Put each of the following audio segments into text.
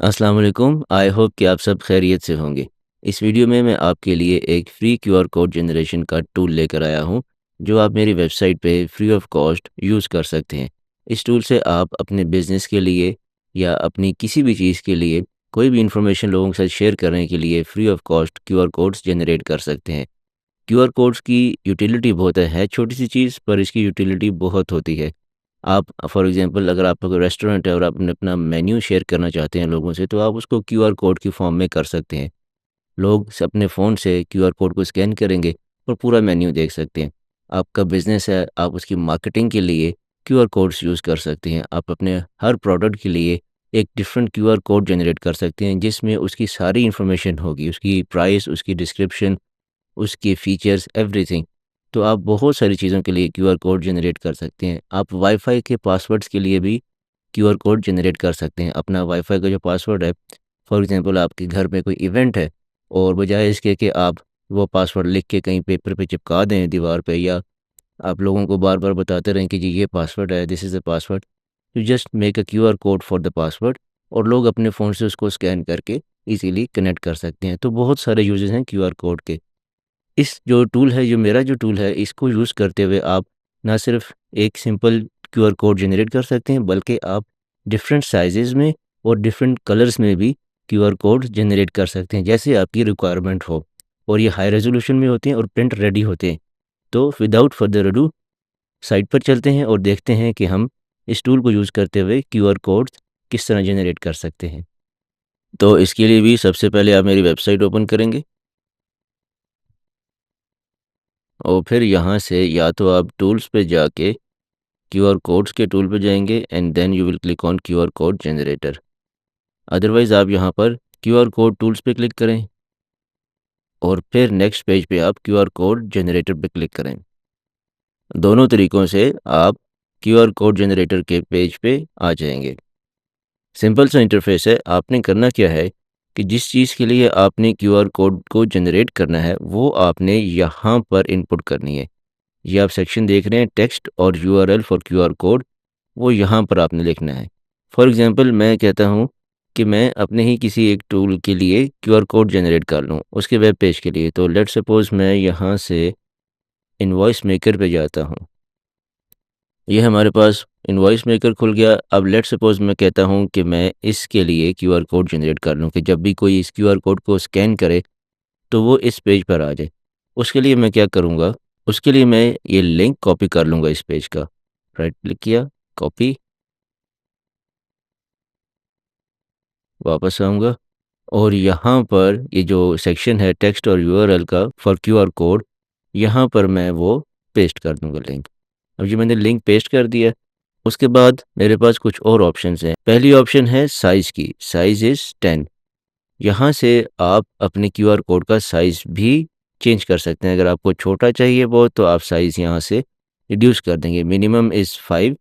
अस्सलाम वालेकुम। I hope कि आप सब खैरियत से होंगे। इस वीडियो में मैं आपके लिए एक फ्री क्यूआर कोड जनरेशन का टूल लेकर आया हूं, जो आप मेरी वेबसाइट पे फ्री ऑफ कॉस्ट यूज़ कर सकते हैं। इस टूल से आप अपने बिज़नेस के लिए या अपनी किसी भी चीज़ के लिए कोई भी इंफॉर्मेशन लोगों के साथ शेयर करने के लिए free of cost QR codes generate कर सकते हैं। क्यूआर कोड्स की यूटिलिटी बहुत है छोटी सी चीज़ पर इसकी यूटिलिटी बहुत होती है। आप फॉर एग्ज़ाम्पल अगर आपका कोई रेस्टोरेंट है और आप अपना मेन्यू शेयर करना चाहते हैं लोगों से, तो आप उसको क्यूआर कोड की फ़ॉर्म में कर सकते हैं। लोग अपने फ़ोन से क्यूआर कोड को स्कैन करेंगे और पूरा मेन्यू देख सकते हैं। आपका बिज़नेस है, आप उसकी मार्केटिंग के लिए क्यूआर कोड्स यूज़ कर सकते हैं। आप अपने हर प्रोडक्ट के लिए एक डिफरेंट क्यूआर कोड जनरेट कर सकते हैं, जिसमें उसकी सारी इन्फॉर्मेशन होगी, उसकी प्राइस, उसकी डिस्क्रिप्शन, उसके फीचर्स, एवरीथिंग। तो आप बहुत सारी चीज़ों के लिए क्यूआर कोड जनरेट कर सकते हैं। आप वाईफ़ाई के पासवर्ड्स के लिए भी क्यूआर कोड जनरेट कर सकते हैं। अपना वाईफ़ाई का जो पासवर्ड है, फॉर एग्ज़ाम्पल आपके घर में कोई इवेंट है और बजाय इसके कि आप वो पासवर्ड लिख के कहीं पेपर पे चिपका दें दीवार पे, या आप लोगों को बार-बार बताते रहें कि जी ये पासवर्ड है, this is the password, you just make a QR code for the password और लोग अपने फ़ोन से उसको स्कैन करके ईज़िली कनेक्ट कर सकते हैं। तो बहुत सारे यूज़ेज़ हैं क्यूआर कोड के। इस जो टूल है, जो मेरा जो टूल है, इसको यूज़ करते हुए आप ना सिर्फ़ एक सिंपल क्यूआर कोड जनरेट कर सकते हैं, बल्कि आप डिफरेंट साइज़ेज़ में और डिफरेंट कलर्स में भी क्यूआर कोड जनरेट कर सकते हैं, जैसे आपकी रिक्वायरमेंट हो। और ये हाई रेज़ोल्यूशन में होते हैं और प्रिंट रेडी होते हैं। तो विदाउट फर्दर अडू साइट पर चलते हैं और देखते हैं कि हम इस टूल को यूज़ करते हुए क्यूआर कोड्स किस तरह जनरेट कर सकते हैं। तो इसके लिए भी सबसे पहले आप मेरी वेबसाइट ओपन करेंगे और फिर यहाँ से या तो आप टूल्स पे जाके क्यूआर कोड्स के टूल पे जाएंगे and then you will click on QR code generator. Otherwise आप यहाँ पर क्यूआर कोड टूल्स पे क्लिक करें और फिर नेक्स्ट पेज पे आप क्यूआर कोड जनरेटर पे क्लिक करें। दोनों तरीक़ों से आप क्यूआर कोड जनरेटर के पेज पे आ जाएंगे। सिंपल सा इंटरफेस है। आपने करना क्या है कि जिस चीज़ के लिए आपने क्यूआर कोड को जनरेट करना है, वो आपने यहाँ पर इनपुट करनी है। ये आप सेक्शन देख रहे हैं, टेक्स्ट और यूआरएल फॉर क्यूआर कोड, वो यहाँ पर आपने लिखना है। फॉर एग्ज़ाम्पल मैं कहता हूँ कि मैं अपने ही किसी एक टूल के लिए क्यूआर कोड जनरेट कर लूँ, उसके वेब पेज के लिए। तो लेट्स सपोज़ मैं यहाँ से इनवॉइस मेकर पे जाता हूँ। ये हमारे पास इनवॉइस मेकर खुल गया। अब लेट्स सपोज़ मैं कहता हूँ कि मैं इसके लिए क्यूआर कोड जनरेट कर लूँ कि जब भी कोई इस क्यूआर कोड को स्कैन करे, तो वो इस पेज पर आ जाए। उसके लिए मैं क्या करूँगा, उसके लिए मैं ये लिंक कॉपी कर लूँगा इस पेज का। राइट क्लिक किया, कॉपी, वापस आऊँगा और यहाँ पर ये जो सेक्शन है टेक्स्ट और यूआरएल का फॉर क्यूआर कोड, यहाँ पर मैं वो पेस्ट कर दूँगा लिंक। अब ये मैंने लिंक पेस्ट कर दिया। उसके बाद मेरे पास कुछ और ऑप्शंस हैं। पहली ऑप्शन है साइज़ की, साइज़ इज़ 10। यहाँ से आप अपने क्यूआर कोड का साइज़ भी चेंज कर सकते हैं। अगर आपको छोटा चाहिए बहुत, तो आप साइज़ यहाँ से रिड्यूस कर देंगे। मिनिमम इज़ 5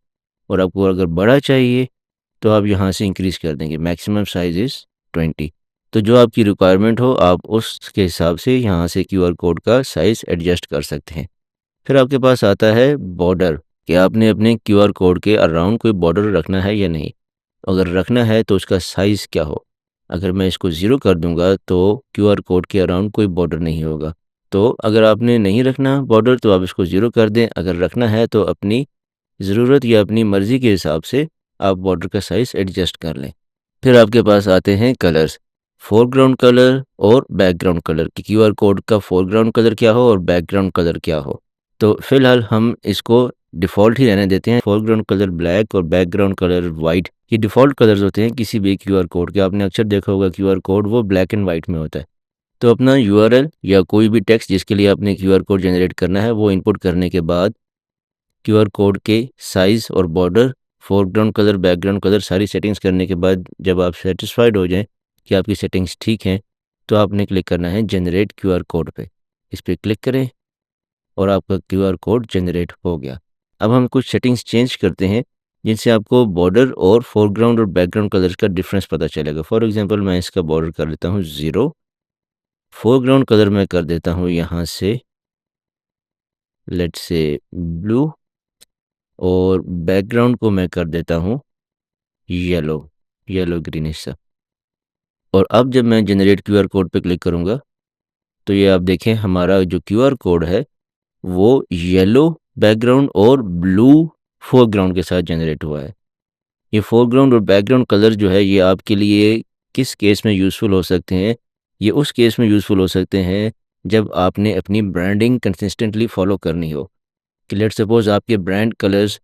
और आपको अगर बड़ा चाहिए तो आप यहाँ से इंक्रीज़ कर देंगे। Maximum size is 20। तो जो आपकी रिक्वायरमेंट हो, आप उसके हिसाब से यहाँ से क्यूआर कोड का साइज़ एडजस्ट कर सकते हैं। फिर आपके पास आता है बॉर्डर, कि आपने अपने क्यूआर कोड के अराउंड कोई बॉर्डर रखना है या नहीं। अगर रखना है तो उसका साइज़ क्या हो। अगर मैं इसको 0 कर दूंगा तो क्यूआर कोड के अराउंड कोई बॉर्डर नहीं होगा। तो अगर आपने नहीं रखना बॉर्डर तो आप इसको 0 कर दें। अगर रखना है तो अपनी ज़रूरत या अपनी मर्ज़ी के हिसाब से आप बॉर्डर का साइज़ एडजस्ट कर लें। फिर आपके पास आते हैं कलर्स, फोरग्राउंड कलर और बैकग्राउंड कलर, कि क्यूआर कोड का फोरग्राउंड कलर क्या हो और बैकग्राउंड कलर क्या हो। तो फिलहाल हम इसको डिफ़ॉल्ट ही रहने देते हैं। फोरग्राउंड कलर ब्लैक और बैकग्राउंड कलर वाइट, ये डिफ़ॉल्ट कलर्स होते हैं किसी भी क्यूआर कोड के। आपने अक्सर देखा होगा क्यूआर कोड वो ब्लैक एंड वाइट में होता है। तो अपना यूआरएल या कोई भी टेक्स्ट जिसके लिए आपने क्यूआर कोड जनरेट करना है, वो इनपुट करने के बाद क्यूआर कोड के साइज़ और border, foreground colour, background colour सारी सेटिंग्स करने के बाद जब आप सेटिस्फाइड हो जाएँ कि आपकी सेटिंग्स ठीक हैं, तो आपने क्लिक करना है जनरेट क्यूआर कोड पे। इस पे क्लिक करें और आपका क्यूआर कोड जनरेट हो गया। अब हम कुछ सेटिंग्स चेंज करते हैं, जिनसे आपको बॉर्डर और फोरग्राउंड और बैकग्राउंड कलर्स का डिफरेंस पता चलेगा। फॉर एग्ज़ाम्पल मैं इसका बॉर्डर कर लेता हूँ 0, फोरग्राउंड कलर मैं कर देता हूँ यहाँ से लेट्स से ब्लू और बैकग्राउंड को मैं कर देता हूँ येलो, येलो ग्रीनिश सा। और अब जब मैं जनरेट क्यूआर कोड पे क्लिक करूँगा तो ये आप देखें हमारा जो क्यूआर कोड है वो येलो बैकग्राउंड और ब्लू फोरग्राउंड के साथ जनरेट हुआ है। ये फोरग्राउंड और बैकग्राउंड कलर जो है ये आपके लिए किस केस में यूज़फुल हो सकते हैं? ये उस केस में यूज़फुल हो सकते हैं जब आपने अपनी ब्रांडिंग कंसिस्टेंटली फॉलो करनी हो कि लेट्स सपोज़ आपके ब्रांड कलर्स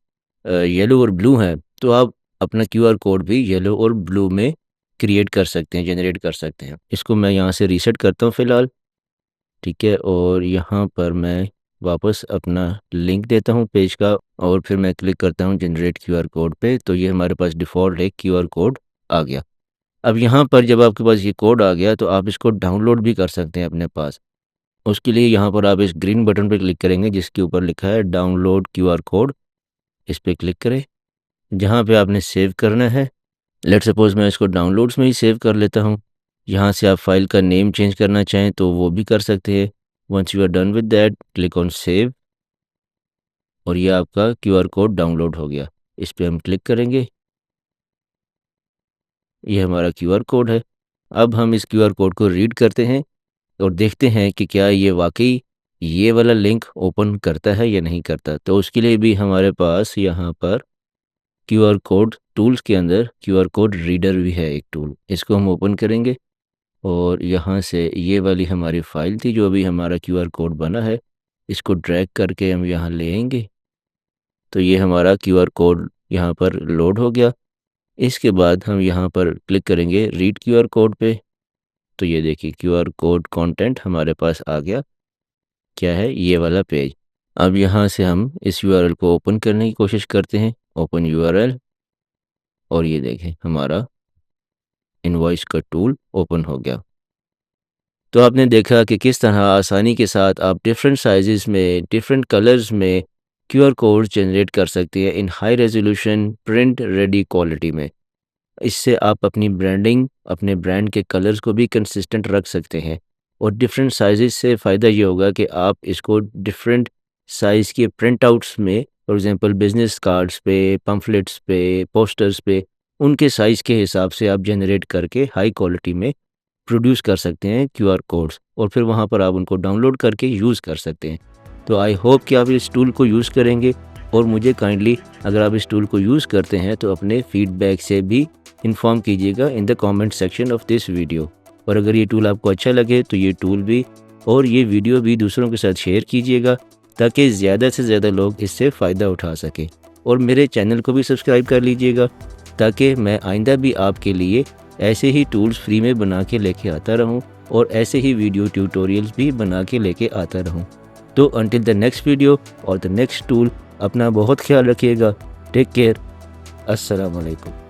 येलो और ब्लू हैं, तो आप अपना क्यूआर कोड भी येलो और ब्लू में क्रिएट कर सकते हैं, जनरेट कर सकते हैं। इसको मैं यहाँ से रीसेट करता हूँ फ़िलहाल, ठीक है? और यहाँ पर मैं वापस अपना लिंक देता हूँ पेज का और फिर मैं क्लिक करता हूँ जनरेट क्यूआर कोड पे, तो ये हमारे पास डिफ़ॉल्ट एक क्यूआर कोड आ गया। अब यहाँ पर जब आपके पास ये कोड आ गया तो आप इसको डाउनलोड भी कर सकते हैं अपने पास। उसके लिए यहाँ पर आप इस ग्रीन बटन पे क्लिक करेंगे जिसके ऊपर लिखा है डाउनलोड क्यूआर कोड, इस पे क्लिक करें। जहाँ पे आपने सेव करना है, लेट्स सपोज़ मैं इसको डाउनलोड्स में ही सेव कर लेता हूँ। यहाँ से आप फ़ाइल का नेम चेंज करना चाहें तो वो भी कर सकते हैं। Once you are done with that click on save और ये आपका क्यूआर कोड डाउनलोड हो गया। इस पे हम क्लिक करेंगे। ये हमारा क्यूआर कोड है। अब हम इस क्यूआर कोड को रीड करते हैं और देखते हैं कि क्या ये वाक़ई ये वाला लिंक ओपन करता है या नहीं करता। तो उसके लिए भी हमारे पास यहाँ पर क्यूआर कोड टूल्स के अंदर क्यूआर कोड रीडर भी है एक टूल। इसको हम ओपन करेंगे और यहाँ से ये वाली हमारी फ़ाइल थी जो अभी हमारा क्यूआर कोड बना है, इसको ड्रैग करके हम यहाँ ले आएँगे। तो ये हमारा क्यूआर कोड यहाँ पर लोड हो गया। इसके बाद हम यहाँ पर क्लिक करेंगे रीड क्यूआर कोड पे, तो ये देखिए क्यूआर कोड कंटेंट हमारे पास आ गया। क्या है? ये वाला पेज। अब यहाँ से हम इस यूआरएल को ओपन करने की कोशिश करते हैं, ओपन यूआरएल, और ये देखें हमारा इनवॉइस का टूल ओपन हो गया। तो आपने देखा कि किस तरह आसानी के साथ आप डिफरेंट साइज़ेस में, डिफरेंट कलर्स में क्यूआर कोड्स जनरेट कर सकते हैं इन high resolution print ready quality में। इससे आप अपनी ब्रांडिंग, अपने ब्रांड के कलर्स को भी कंसिस्टेंट रख सकते हैं और डिफरेंट साइज़ेस से फ़ायदा ये होगा कि आप इसको डिफरेंट साइज़ के प्रिंट आउट्स में, फॉर एग्ज़ाम्पल बिज़नेस कार्ड्स पे, पम्फलेट्स पे, पोस्टर्स पे, उनके साइज़ के हिसाब से आप जनरेट करके हाई क्वालिटी में प्रोड्यूस कर सकते हैं क्यूआर कोड्स और फिर वहाँ पर आप उनको डाउनलोड करके यूज़ कर सकते हैं। तो आई होप कि आप इस टूल को यूज़ करेंगे और मुझे काइंडली अगर आप इस टूल को यूज़ करते हैं तो अपने फीडबैक से भी इन्फॉर्म कीजिएगा in the comment section of this video. और अगर ये टूल आपको अच्छा लगे तो ये टूल भी और ये वीडियो भी दूसरों के साथ शेयर कीजिएगा ताकि ज़्यादा से ज़्यादा लोग इससे फ़ायदा उठा सकें। और मेरे चैनल को भी सब्सक्राइब कर लीजिएगा ताकि मैं आइंदा भी आपके लिए ऐसे ही टूल्स फ्री में बना के लेके आता रहूं और ऐसे ही वीडियो ट्यूटोरियल्स भी बना के लेके आता रहूं। तो अंटिल द नेक्स्ट वीडियो और द नेक्स्ट टूल, अपना बहुत ख्याल रखिएगा। Take care. अस्सलाम वालेकुम।